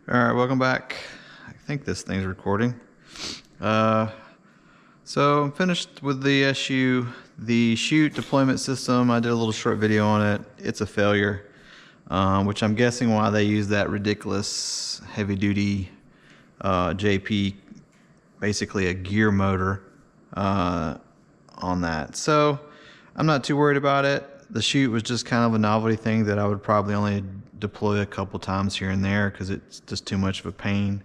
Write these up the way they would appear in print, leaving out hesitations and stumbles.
All right, welcome back. I think this thing's recording. So I'm finished with the SU. The chute deployment system, I did a little short video on it. It's a failure, which I'm guessing why they use that ridiculous heavy-duty JP, basically a gear motor on that. So I'm not too worried about it. The chute was just kind of a novelty thing that I would probably only deploy a couple times here and there because it's just too much of a pain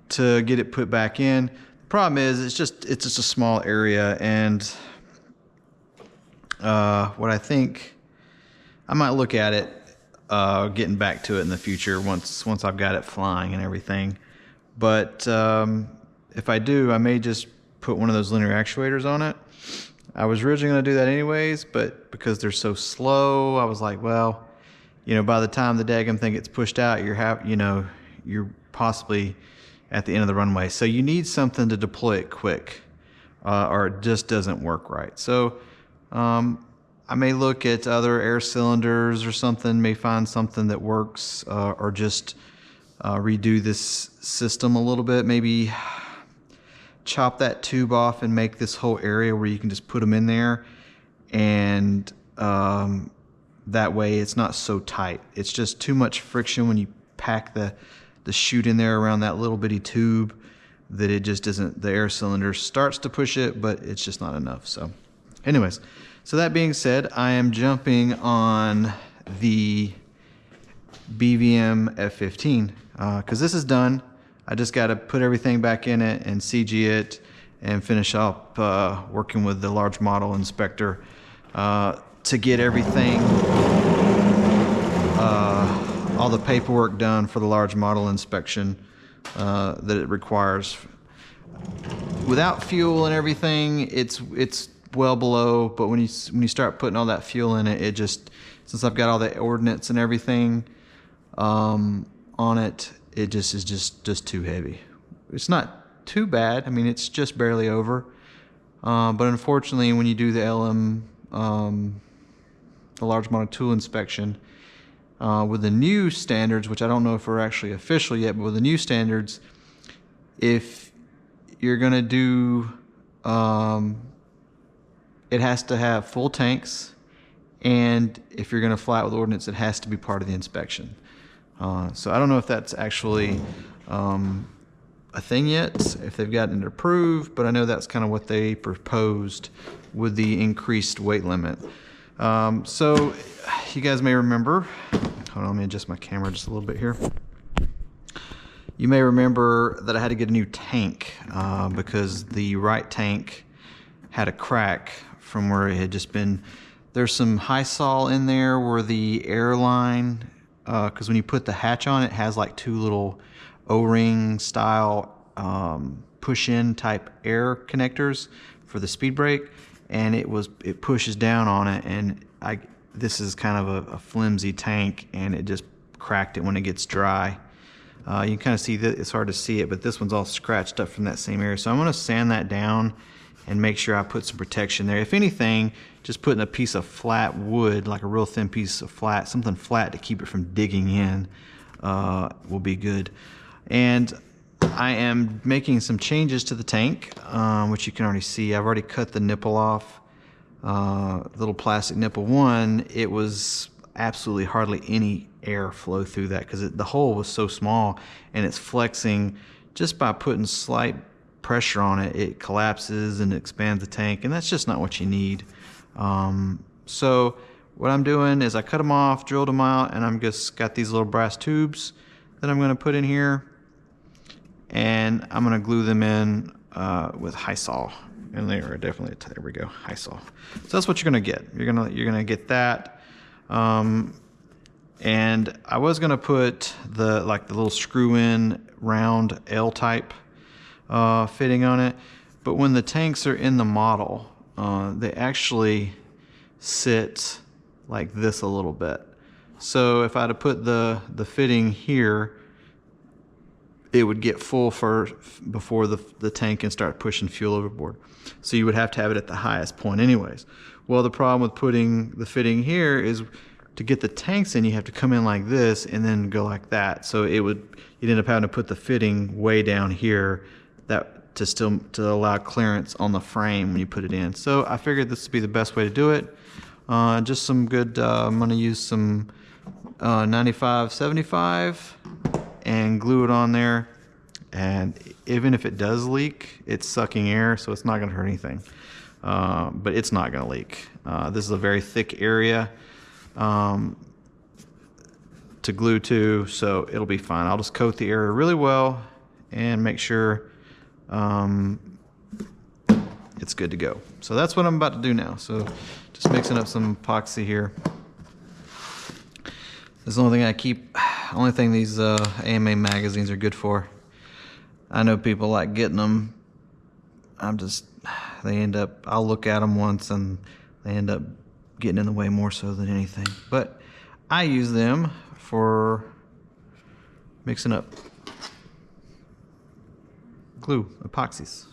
to get it put back in. The problem is it's just a small area, and what I think I might look at it getting back to it in the future once I've got it flying and everything. But if I do, I may just put one of those linear actuators on it. I was originally going to do that anyways, but because they're so slow, I was like, well, you know, by the time the daggum thing gets pushed out, you're possibly at the end of the runway. So you need something to deploy it quick, or it just doesn't work right. So I may look at other air cylinders or something, may find something that works, or just redo this system a little bit, maybe chop that tube off and make this whole area where you can just put them in there, and that way it's not so tight. It's just too much friction when you pack the chute in there around that little bitty tube, that it just isn't, the air cylinder starts to push it, but it's just not enough. So anyways, so that being said, I am jumping on the BVM F-15 because this is done. I just got to put everything back in it and CG it and finish up working with the large model inspector to get everything, all the paperwork done for the large model inspection that it requires. Without fuel and everything, it's well below, but when you start putting all that fuel in it, it just, since I've got all the ordnance and everything on it, it just is just too heavy. It's not too bad. I mean, it's just barely over. But unfortunately, when you do the LM, the large model tool inspection, with the new standards, which I don't know if are actually official yet, but with the new standards, if you're going to do, it has to have full tanks, and if you're going to fly it with ordnance, it has to be part of the inspection. So I don't know if that's actually a thing yet, if they've gotten it approved, but I know that's kind of what they proposed with the increased weight limit. So you guys may remember, hold on, let me adjust my camera just a little bit here. You may remember that I had to get a new tank because the right tank had a crack from where it had just been. There's some high sol in there where the airline, because when you put the hatch on, it has like two little O-ring style push-in type air connectors for the speed brake, and it pushes down on it, and this is kind of a flimsy tank, and it just cracked it when it gets dry. You can kind of see that, it's hard to see it, but this one's all scratched up from that same area. So I'm going to sand that down and make sure I put some protection there. If anything, just putting a piece of flat wood, like a real thin piece of flat, something flat to keep it from digging in, will be good. And I am making some changes to the tank, which you can already see. I've already cut the nipple off, little plastic nipple one. It was absolutely hardly any air flow through that because the hole was so small, and it's flexing just by putting slight pressure on it. It collapses and expands the tank, and that's just not what you need. So what I'm doing is I cut them off, drilled them out, and I'm just got these little brass tubes that I'm going to put in here, and I'm going to glue them in with high sol, and they are definitely, there we go, high sol. So that's what you're going to get. You're going to get that. And I was going to put the little screw in round L type fitting on it, but when the tanks are in the model, they actually sit like this a little bit. So if I had to put the fitting here, it would get full before the tank can start pushing fuel overboard. So you would have to have it at the highest point anyways. Well, the problem with putting the fitting here is to get the tanks in, you have to come in like this and then go like that. So you'd end up having to put the fitting way down here to allow clearance on the frame when you put it in. So I figured this would be the best way to do it. Just some good, I'm going to use some 95/75 and glue it on there. And even if it does leak, it's sucking air, so it's not going to hurt anything. But it's not going to leak. This is a very thick area to glue to, so it'll be fine. I'll just coat the area really well and make sure it's good to go. So that's what I'm about to do now. So just mixing up some epoxy here. This is the only thing these AMA magazines are good for. I know people like getting them. I'll look at them once and they end up getting in the way more so than anything. But I use them for mixing up glue, epoxies.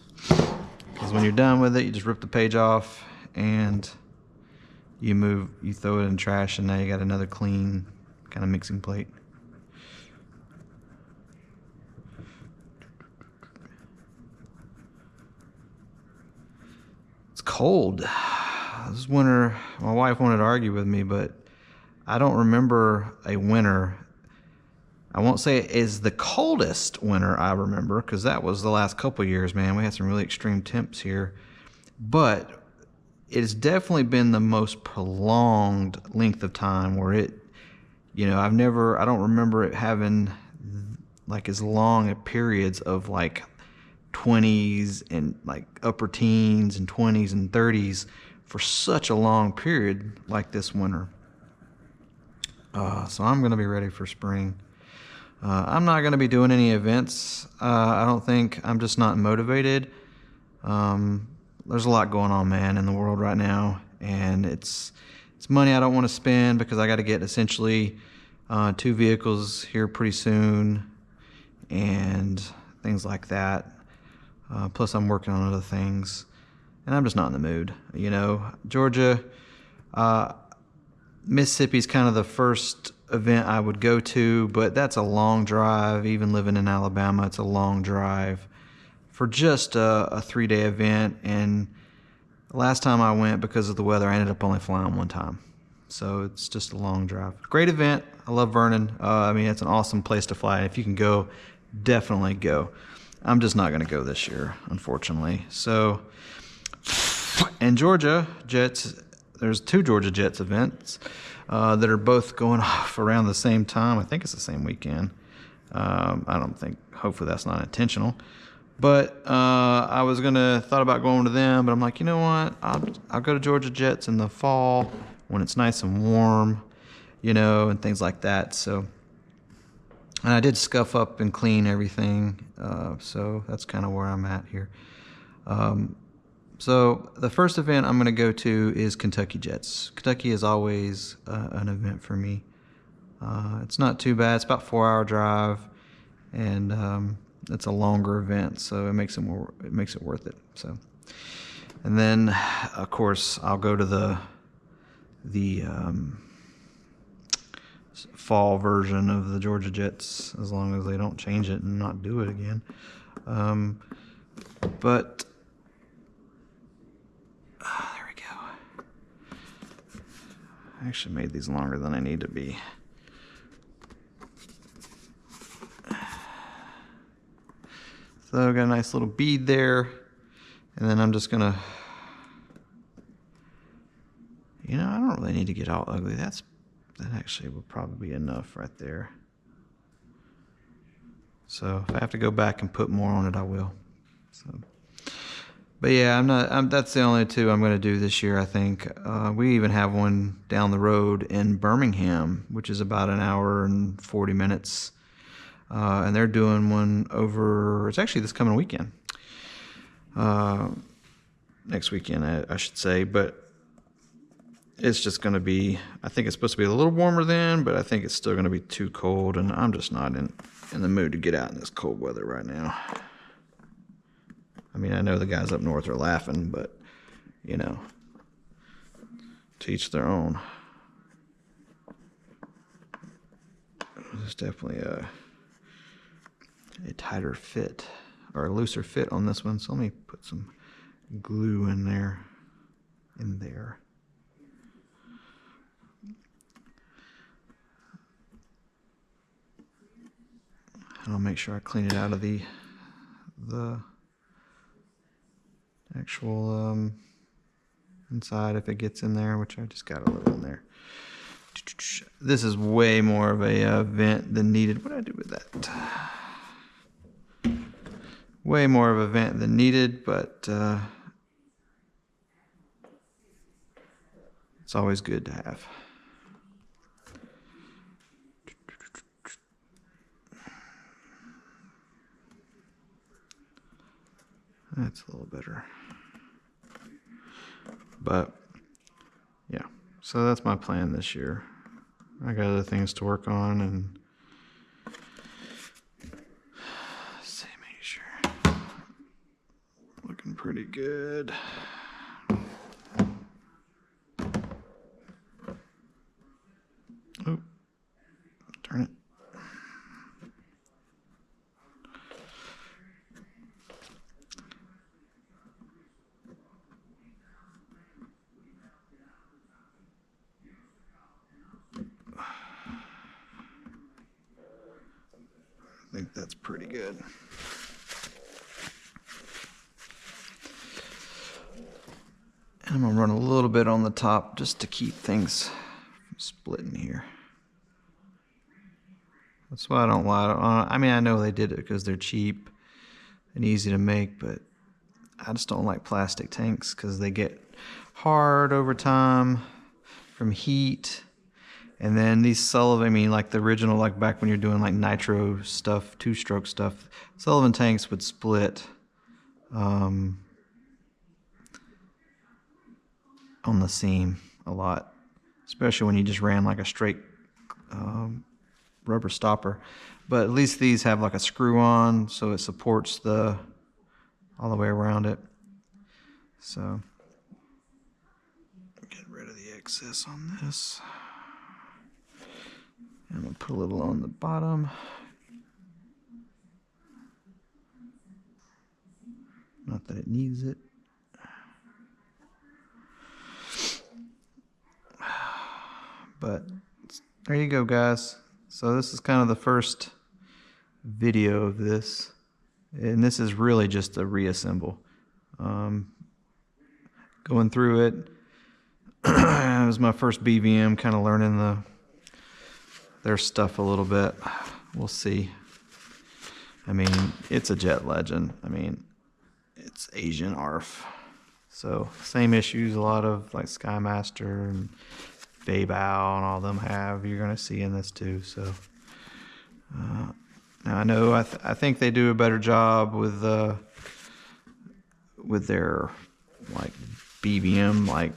Because when you're done with it, you just rip the page off and you throw it in the trash, and now you got another clean kind of mixing plate. It's cold. This winter, my wife wanted to argue with me, but I don't remember a winter. I won't say it is the coldest winter I remember, because that was the last couple of years, man. We had some really extreme temps here. But it has definitely been the most prolonged length of time where I don't remember it having like as long periods of like 20s and like upper teens and 20s and 30s for such a long period like this winter. So I'm going to be ready for spring. I'm not going to be doing any events. I don't think. I'm just not motivated. There's a lot going on, man, in the world right now, and it's money I don't want to spend because I got to get essentially 2 vehicles here pretty soon and things like that. Plus I'm working on other things, and I'm just not in the mood. Georgia, Mississippi's kind of the first event I would go to, but that's a long drive. Even living in Alabama, it's a long drive for just a 3-day event. And last time I went, because of the weather, I ended up only flying one time. So it's just a long drive. Great event. I love Vernon. It's an awesome place to fly. If you can go, definitely go. I'm just not going to go this year, unfortunately. So, and Georgia Jets, there's 2 Georgia Jets events that are both going off around the same time. I think it's the same weekend. Hopefully that's not intentional. But I was thought about going to them, but I'm like, you know what? I'll go to Georgia Jets in the fall when it's nice and warm, and things like that. So, and I did scuff up and clean everything. So that's kind of where I'm at here. So the first event I'm going to go to is Kentucky Jets. Kentucky is always an event for me. It's not too bad. It's about a 4-hour drive, and it's a longer event, so it makes it worth it. So, and then of course I'll go to the fall version of the Georgia Jets, as long as they don't change it and not do it again. But there we go. I actually made these longer than I need to be. So I've got a nice little bead there, and then I'm just gonna, I don't really need to get all ugly. That actually will probably be enough right there. So if I have to go back and put more on it, I will. So, but yeah, that's the only 2 I'm going to do this year, I think. We even have one down the road in Birmingham, which is about an hour and 40 minutes. And they're doing one it's actually this coming weekend. Next weekend, I should say. But it's just going to be, I think it's supposed to be a little warmer then, but I think it's still going to be too cold, and I'm just not in the mood to get out in this cold weather right now. I know the guys up north are laughing, but, to each their own. There's definitely a tighter fit or a looser fit on this one. So let me put some glue in there. And I'll make sure I clean it out of the actual inside if it gets in there, which I just got a little in there. This is way more of a vent than needed. What did I do with that? Way more of a vent than needed, but it's always good to have. That's a little better. But yeah, so that's my plan this year. I got other things to work on, and let's see, make sure. Looking pretty good. Oh, turn it. I think that's pretty good. And I'm gonna run a little bit on the top just to keep things from splitting here. That's why I don't lie. I mean, I know they did it because they're cheap and easy to make, but I just don't like plastic tanks because they get hard over time from heat. And then these Sullivan, I mean, like the original, like back when you're doing like nitro stuff, two-stroke stuff, Sullivan tanks would split on the seam a lot, especially when you just ran like a straight rubber stopper. But at least these have like a screw on, so it supports all the way around it. So get rid of the excess on this. I'm going to put a little on the bottom. Not that it needs it. But there you go, guys. So this is kind of the first video of this. And this is really just a reassemble. Going through it. It was my first BVM, kind of learning their stuff a little bit. We'll see. I mean, it's a Jet Legend. I mean, it's Asian ARF. So same issues a lot of like Skymaster and Baybao and all of them have. You're going to see in this too. So now I know I think they do a better job with their like BVM like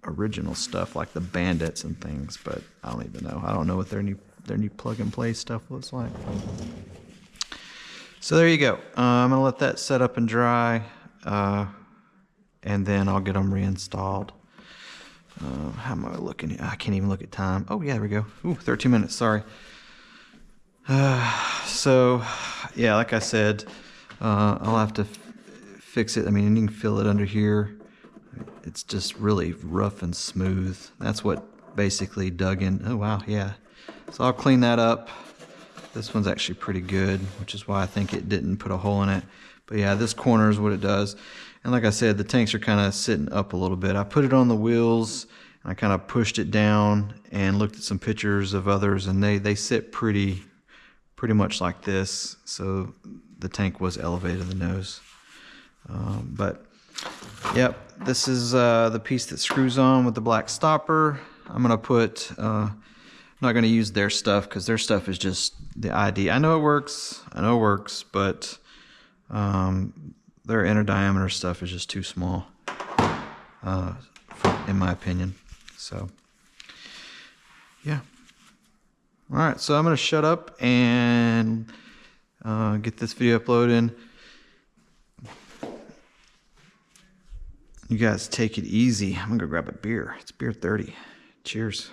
original stuff like the Bandits and things, but I don't even know. I don't know what their new plug and play stuff looks like. So there you go. I'm gonna let that set up and dry, and then I'll get them reinstalled. How am I looking? I can't even look at time. Oh yeah, there we go. Ooh, 13 minutes. Sorry. So yeah, like I said, I'll have to fix it. I mean, you can feel it under here. It's just really rough and smooth. That's what basically dug in. Oh wow, yeah. So I'll clean that up. This one's actually pretty good, which is why I think it didn't put a hole in it. But yeah, this corner is what it does. And like I said, the tanks are kind of sitting up a little bit. I put it on the wheels, and I kind of pushed it down and looked at some pictures of others, and they sit pretty much like this. So the tank was elevated in the nose. But yep, this is the piece that screws on with the black stopper. I'm gonna put, I'm not gonna use their stuff because their stuff is just the ID. I know it works, but their inner diameter stuff is just too small, in my opinion. So yeah. All right, so I'm gonna shut up and get this video uploaded. You guys take it easy. I'm gonna go grab a beer. It's beer 30. Cheers.